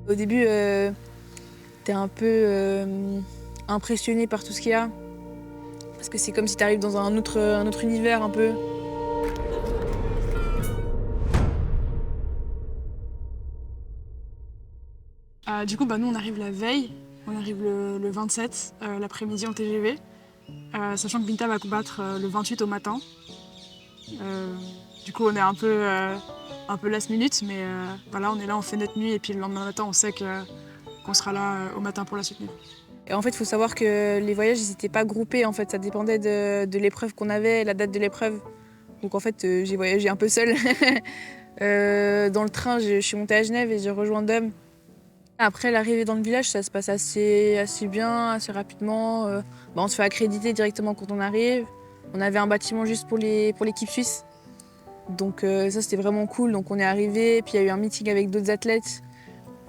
Au début, t'es un peu impressionné par tout ce qu'il y a. Parce que c'est comme si t'arrives dans un autre univers un peu. Nous on arrive la veille, on arrive le 27, l'après-midi en TGV, sachant que Binta va combattre le 28 au matin. On est un peu last minute, mais voilà, on est là, on fait notre nuit et puis le lendemain matin on sait qu'on sera là au matin pour la soutenir. Et en fait, il faut savoir que les voyages, ils n'étaient pas groupés. En fait, ça dépendait de l'épreuve qu'on avait, la date de l'épreuve. Donc en fait, j'ai voyagé un peu seule. Dans le train, je suis montée à Genève et j'ai rejoint Dom. Après l'arrivée dans le village, ça se passe assez bien, assez rapidement. On se fait accréditer directement quand on arrive. On avait un bâtiment juste pour l'équipe suisse. Donc ça, c'était vraiment cool. Donc on est arrivé, puis il y a eu un meeting avec d'autres athlètes.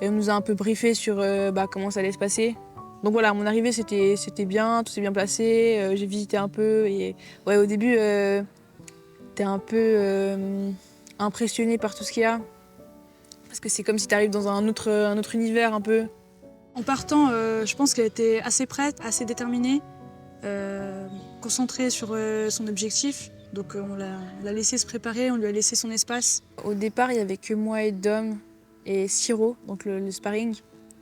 Et on nous a un peu briefé sur comment ça allait se passer. Donc voilà, à mon arrivée, c'était bien, tout s'est bien placé. J'ai visité un peu. Et ouais, au début, t'es un peu impressionné par tout ce qu'il y a. Parce que c'est comme si t'arrives dans un autre univers un peu. En partant, je pense qu'elle était assez prête, assez déterminée, concentrée sur son objectif. Donc on l'a laissé se préparer, on lui a laissé son espace. Au départ, il n'y avait que moi et Dom et Siro, donc le sparring,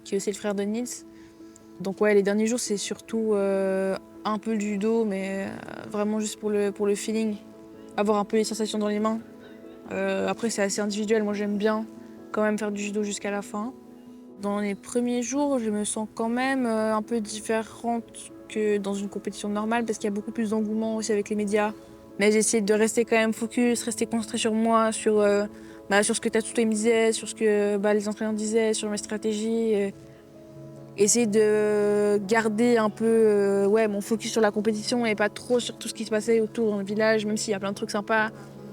qui est aussi le frère de Nils. Donc ouais, les derniers jours, c'est surtout un peu du judo, mais vraiment juste pour le feeling. Avoir un peu les sensations dans les mains. Après, c'est assez individuel. Moi, j'aime bien quand même faire du judo jusqu'à la fin. Dans les premiers jours, je me sens quand même un peu différente que dans une compétition normale parce qu'il y a beaucoup plus d'engouement aussi avec les médias. Mais j'ai essayé de rester quand même focus, rester concentré sur moi, sur ce que Tatsuto me disait, sur ce que les entraîneurs disaient, sur mes stratégies. Essayer de garder un peu mon focus sur la compétition et pas trop sur tout ce qui se passait autour dans le village, même s'il y a plein de trucs sympas.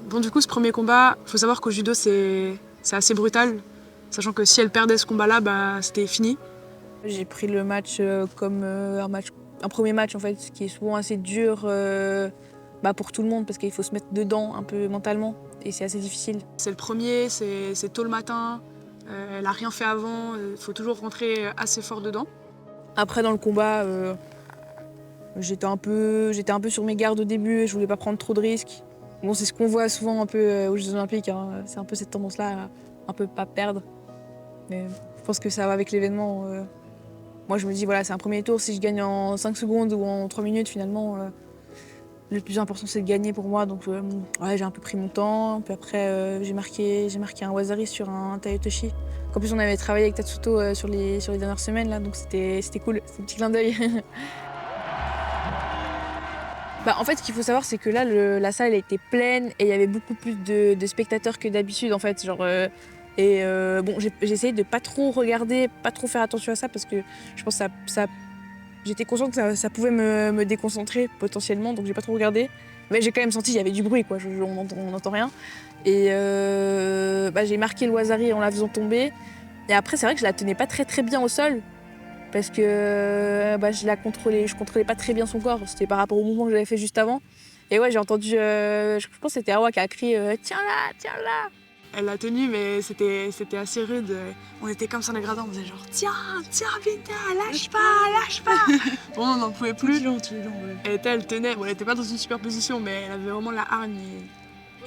Bon, du coup, ce premier combat, il faut savoir qu'au judo, c'est assez brutal. Sachant que si elle perdait ce combat-là, c'était fini. J'ai pris le match comme un premier match en fait, qui est souvent assez dur pour tout le monde parce qu'il faut se mettre dedans un peu mentalement et c'est assez difficile. C'est le premier, c'est tôt le matin, elle n'a rien fait avant, il faut toujours rentrer assez fort dedans. Après dans le combat, j'étais un peu sur mes gardes au début, je voulais pas prendre trop de risques. Bon, c'est ce qu'on voit souvent un peu aux Jeux Olympiques, hein. C'est un peu cette tendance-là à un peu pas perdre. Mais je pense que ça va avec l'événement. Moi, je me dis, voilà, c'est un premier tour. Si je gagne en 5 secondes ou en 3 minutes, finalement, le plus important, c'est de gagner pour moi. Donc, j'ai un peu pris mon temps. Puis après, j'ai marqué un Wazari sur un Tayotoshi. En plus, on avait travaillé avec Tatsuto sur les dernières semaines, là, donc c'était cool. C'était un petit clin d'œil. En fait, ce qu'il faut savoir, c'est que là, la salle elle était pleine et il y avait beaucoup plus de spectateurs que d'habitude, en fait. J'ai essayé de pas trop regarder, pas trop faire attention à ça parce que je pense que j'étais consciente que ça pouvait me déconcentrer potentiellement, donc j'ai pas trop regardé. Mais j'ai quand même senti qu'il y avait du bruit, quoi. On n'entend rien. Et j'ai marqué le Wazari en la faisant tomber. Et après, c'est vrai que je la tenais pas très bien au sol parce que je contrôlais pas très bien son corps. C'était par rapport au mouvement que j'avais fait juste avant. Et ouais, j'ai entendu, je pense que c'était Awa qui a crié tiens-la, tiens-la. Elle l'a tenue, mais c'était assez rude. On était comme ça dans les gradins, on faisait genre tiens, Binta, lâche pas. Bon, on n'en pouvait plus. Tout le long, ouais. Elle tenait, bon, elle était pas dans une super position, mais elle avait vraiment la hargne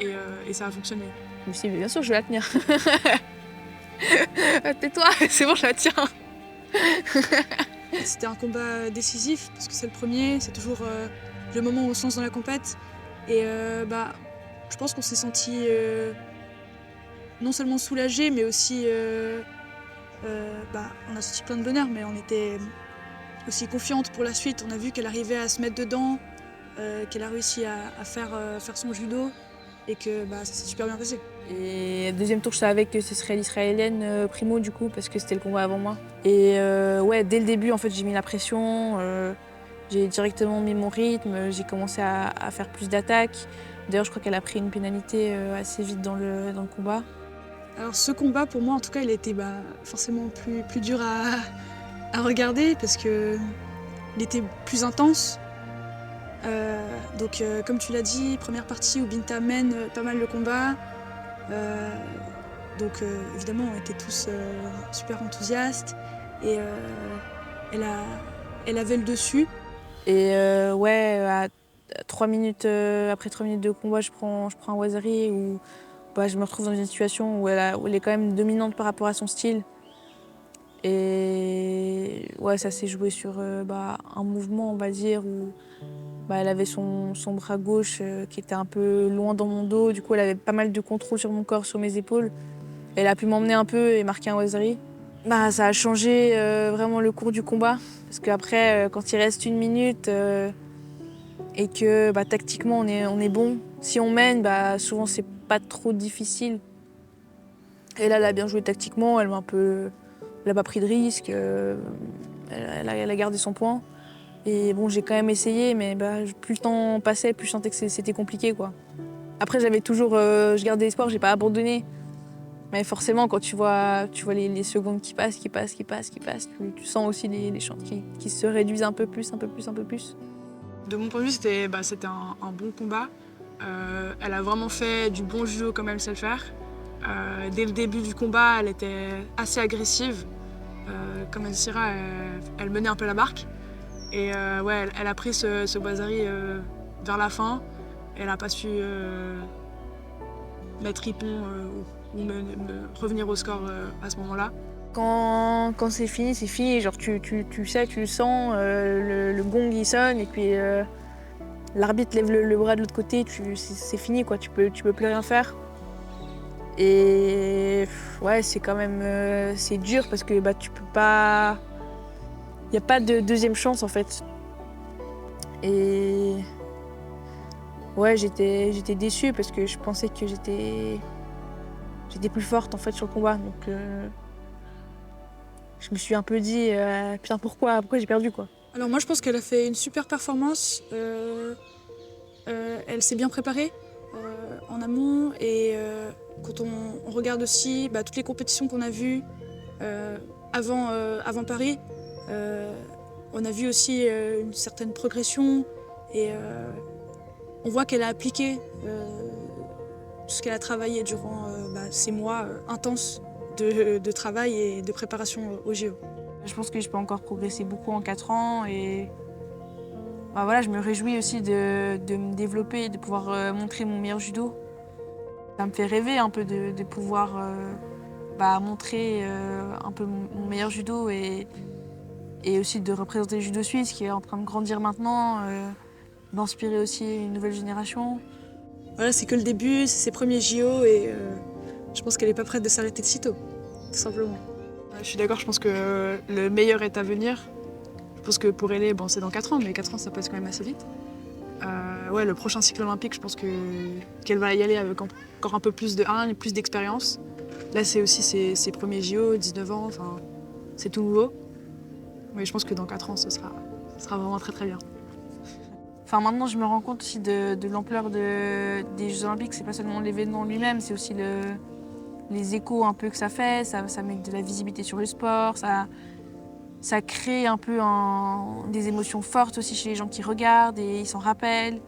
et ça a fonctionné. Je me suis dit, mais bien sûr, je vais la tenir. Tais-toi, c'est bon, je la tiens. C'était un combat décisif parce que c'est le premier, c'est toujours le moment où on se lance dans la compète. Et je pense qu'on s'est senti non seulement soulagé, mais aussi on a senti plein de bonheur, mais on était aussi confiante pour la suite. On a vu qu'elle arrivait à se mettre dedans, qu'elle a réussi à faire son judo et que ça s'est super bien passé. Et deuxième tour, je savais que ce serait l'Israélienne Primo du coup parce que c'était le combat avant moi. Et dès le début, en fait, j'ai mis la pression. J'ai directement mis mon rythme. J'ai commencé à faire plus d'attaques. D'ailleurs, je crois qu'elle a pris une pénalité assez vite dans le combat. Alors ce combat, pour moi, en tout cas, il a été forcément plus dur à regarder parce qu'il était plus intense. Comme tu l'as dit, première partie où Binta mène pas mal le combat. Donc évidemment, on était tous super enthousiastes et elle avait le dessus. Et ouais, à 3 minutes, après 3 minutes de combat, je prends un Wazari où bah, je me retrouve dans une situation où où elle est quand même dominante par rapport à son style. Et ouais, ça s'est joué sur bah, un mouvement, on va dire, où bah, elle avait son bras gauche qui était un peu loin dans mon dos. Du coup, elle avait pas mal de contrôle sur mon corps, sur mes épaules. Elle a pu m'emmener un peu et marquer un Wazari. Bah, ça a changé vraiment le cours du combat. Parce qu'après, quand il reste 1 minute et que bah, tactiquement on est bon, si on mène, bah, souvent c'est pas trop difficile. Et là, elle a bien joué tactiquement, elle a pas pris de risque, elle a gardé son point. Et bon, j'ai quand même essayé, mais bah, plus le temps passait, plus je sentais que c'était compliqué, quoi. Après, je gardais espoir, j'ai pas abandonné. Mais forcément, quand tu vois les secondes qui passent, tu sens aussi les chances qui se réduisent un peu plus, un peu plus, un peu plus. De mon point de vue, c'était un bon combat. Elle a vraiment fait du bon judo comme elle sait le faire. Dès le début du combat, elle était assez agressive. Comme elle dira, elle menait un peu la barque. Et ouais, elle a pris ce Wazari vers la fin. Elle n'a pas su mettre Ippon ou revenir au score à ce moment-là. Quand c'est fini, c'est fini. Genre, tu sais, tu le sens, le gong il sonne, et puis l'arbitre lève le bras de l'autre côté, c'est fini, quoi. Tu peux plus rien faire. Et ouais, c'est quand même c'est dur parce que bah, tu peux pas. Il n'y a pas de deuxième chance, en fait. Et ouais, j'étais déçue parce que je pensais que j'étais plus forte, en fait, sur le combat. Donc je me suis un peu dit, putain, pourquoi j'ai perdu, quoi. Alors moi, je pense qu'elle a fait une super performance. Elle s'est bien préparée en amont et quand on regarde aussi bah, toutes les compétitions qu'on a vues avant Paris, on a vu aussi une certaine progression et on voit qu'elle a appliqué tout ce qu'elle a travaillé durant bah, ces mois intenses de travail et de préparation au JO. Je pense que je peux encore progresser beaucoup en 4 ans et bah, voilà, je me réjouis aussi de me développer et de pouvoir montrer mon meilleur judo. Ça me fait rêver un peu de pouvoir bah, montrer un peu mon meilleur judo et aussi de représenter le judo suisse qui est en train de grandir maintenant, d'inspirer aussi une nouvelle génération. Voilà, c'est que le début, c'est ses premiers JO et je pense qu'elle n'est pas prête de s'arrêter de sitôt, tout simplement. Je suis d'accord, je pense que le meilleur est à venir. Je pense que pour elle, bon, c'est dans 4 ans, mais 4 ans, ça passe quand même assez vite. Ouais, le prochain cycle olympique, je pense qu'elle va y aller avec encore un peu plus plus d'expérience. Là, c'est aussi ses premiers JO, 19 ans, enfin, c'est tout nouveau. Mais je pense que dans 4 ans, ce sera vraiment très très bien. Enfin, maintenant, je me rends compte aussi de l'ampleur des Jeux Olympiques. C'est pas seulement l'événement lui-même, c'est aussi les échos un peu que ça fait. Ça met de la visibilité sur le sport. Ça crée un peu des émotions fortes aussi chez les gens qui regardent et ils s'en rappellent.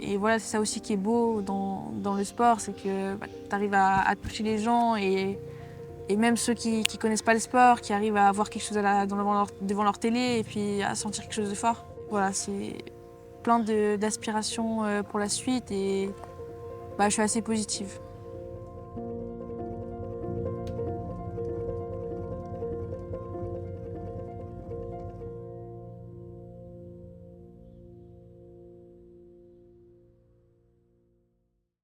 Et voilà, c'est ça aussi qui est beau dans le sport, c'est que bah, tu arrives à toucher les gens et même ceux qui connaissent pas le sport, qui arrivent à voir quelque chose devant leur télé et puis à sentir quelque chose de fort. Voilà, c'est plein d'aspirations pour la suite et bah, je suis assez positive.